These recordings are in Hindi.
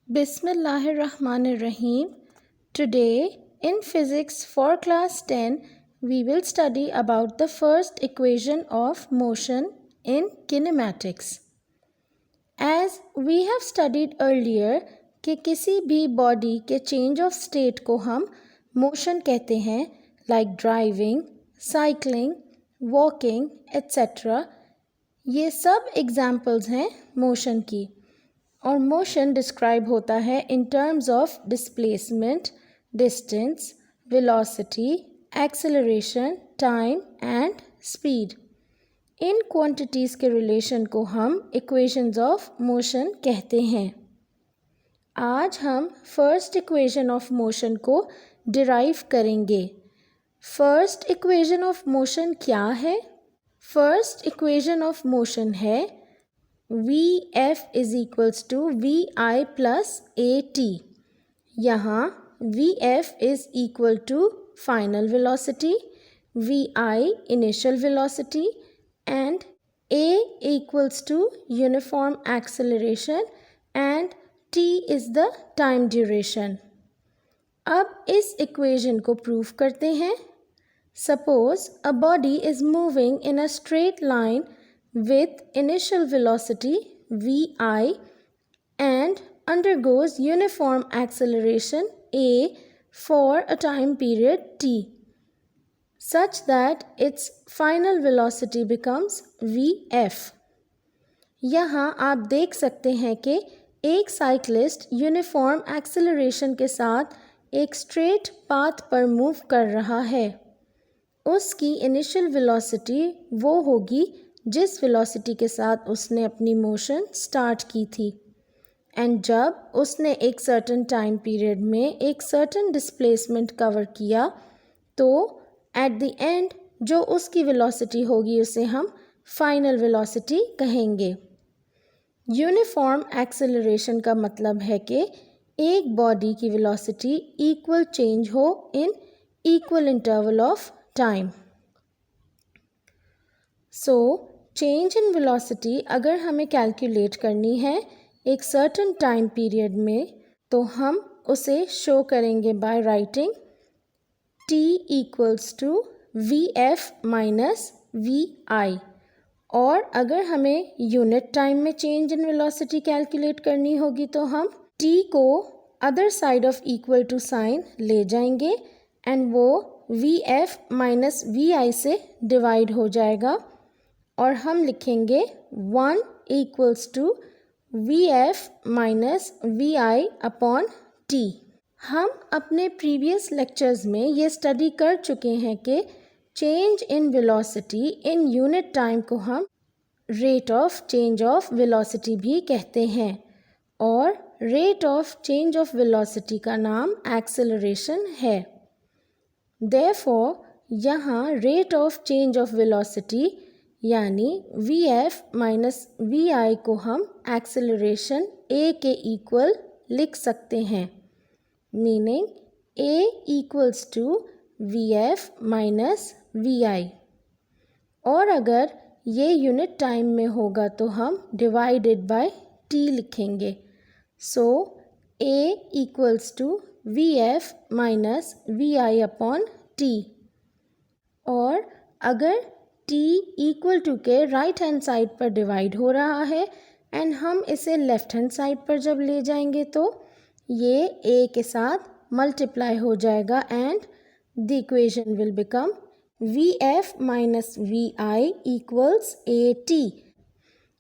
Bismillahirrahmanirrahim. Today in physics for class 10 we will study about the first equation of motion in kinematics. As we have studied earlier कि किसी भी बॉडी के चेंज ऑफ स्टेट को हम मोशन कहते हैं, like driving, cycling, walking etcetera. ये सब एग्जाम्पल्स हैं मोशन की. और मोशन डिस्क्राइब होता है in terms of displacement, distance, velocity, acceleration, time and speed. In quantities के रिलेशन को हम इक्वेशंस ऑफ मोशन कहते हैं. आज हम फर्स्ट इक्वेशन ऑफ मोशन को डिराइव करेंगे. फर्स्ट इक्वेशन ऑफ मोशन क्या है? फर्स्ट इक्वेशन ऑफ मोशन है Vf is equals to Vi plus At. यहाँ Vf is equal to final velocity, Vi initial velocity and A equals to uniform acceleration and T is the time duration. अब इस equation को prove करते हैं. Suppose a body is moving in a straight line with initial velocity Vi and undergoes uniform acceleration A for a time period T such that its final velocity becomes Vf. यहाँ आप देख सकते हैं कि एक साइक्लिस्ट यूनिफॉर्म एक्सेलरेशन के साथ एक स्ट्रेट पाथ पर मूव कर रहा है. उसकी इनिशियल वेलोसिटी वो होगी जिस वेलोसिटी के साथ उसने अपनी मोशन स्टार्ट की थी. एंड जब उसने एक सर्टेन टाइम पीरियड में एक सर्टेन डिस्प्लेसमेंट कवर किया तो एट द एंड जो उसकी वेलोसिटी होगी उसे हम फाइनल वेलोसिटी कहेंगे. यूनिफॉर्म एक्सेलरेशन का मतलब है कि एक बॉडी की वेलोसिटी इक्वल चेंज हो in equal interval of time. So change in velocity अगर हमें कैलकुलेट करनी है एक सर्टेन टाइम पीरियड में तो हम उसे शो करेंगे by writing t equals to Vf minus Vi. और अगर हमें यूनिट टाइम में चेंज इन वेलोसिटी कैलकुलेट करनी होगी तो हम t को other side of equal to sign ले जाएंगे एंड वो Vf माइनस Vi से डिवाइड हो जाएगा और हम लिखेंगे 1 equals to Vf minus Vi upon t. हम अपने प्रीवियस लेक्चर्स में ये स्टडी कर चुके हैं कि change in velocity in unit time को हम rate of change of velocity भी कहते हैं और rate of change of velocity का नाम एक्सेलरेशन है. देयरफॉर यहाँ rate of change of velocity यानी Vf माइनस Vi को हम एक्सेलरेशन A के इक्वल लिख सकते हैं. Meaning A equals to Vf minus Vi. और अगर ये यूनिट टाइम में होगा तो हम डिवाइडेड बाय T लिखेंगे. So A equals to Vf minus Vi upon T. और अगर t इक्वल टू के राइट हैंड साइड पर डिवाइड हो रहा है एंड हम इसे लेफ्ट हैंड साइड पर जब ले जाएंगे तो ये a के साथ मल्टीप्लाई हो जाएगा and the equation will become Vf minus Vi equals At.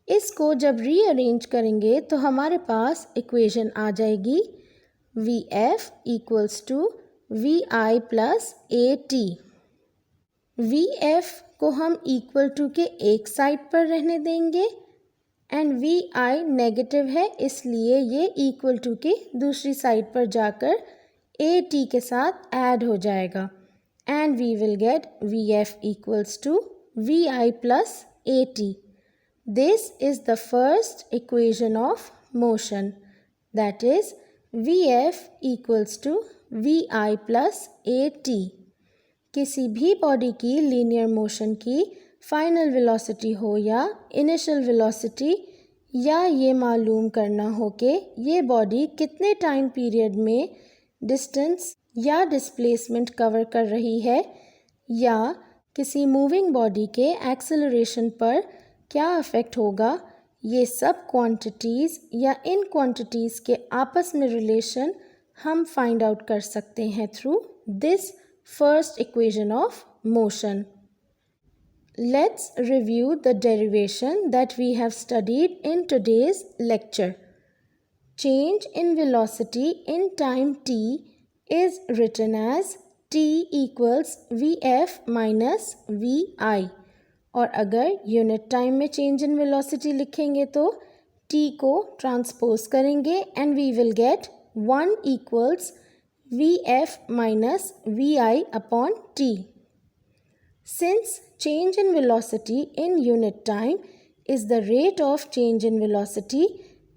इसको जब रीअरेंज करेंगे तो हमारे पास इक्वेशन आ जाएगी Vf equals to Vi plus At. Vf को हम इक्वल टू के एक साइड पर रहने देंगे एंड Vi नेगेटिव है इसलिए ये इक्वल टू के दूसरी साइड पर जाकर At के साथ ऐड हो जाएगा and we will get Vf equals to Vi plus At. This is the first equation of motion that is Vf equals to Vi plus At. किसी भी बॉडी की लीनियर मोशन की फाइनल वेलोसिटी हो या इनिशियल वेलोसिटी या ये मालूम करना हो कि ये बॉडी कितने टाइम पीरियड में डिस्टेंस या डिस्प्लेसमेंट कवर कर रही है, या किसी मूविंग बॉडी के एक्सेलरेशन पर क्या इफ़ेक्ट होगा, ये सब क्वांटिटीज़ या इन क्वांटिटीज़ के आपस में रिलेशन हम फाइंड आउट कर सकते हैं through this first equation of motion. Let's review the derivation that we have studied in today's lecture. Change in velocity in time t is written as t equals vf minus vi. और अगर यूनिट टाइम में चेंज इन वेलोसिटी लिखेंगे तो t को ट्रांसपोज करेंगे and we will get 1 equals vf minus vi upon t. Since change in velocity in unit time is the rate of change in velocity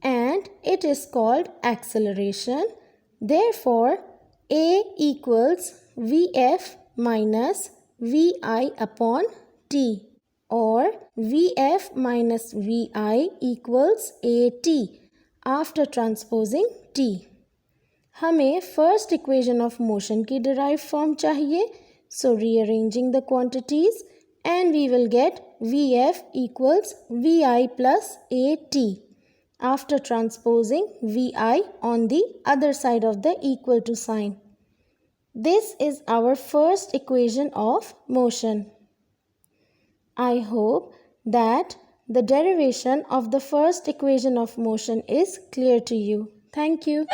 and it is called acceleration, therefore A equals Vf minus Vi upon t, or Vf minus Vi equals At after transposing t. हमें फर्स्ट इक्वेशन ऑफ मोशन की डिराइव फॉर्म चाहिए. So rearranging the quantities and we will get Vf equals Vi plus At after transposing Vi on the other side of the equal to sign. This is our first equation of motion. I hope that the derivation of the first equation of motion is clear to you. Thank you.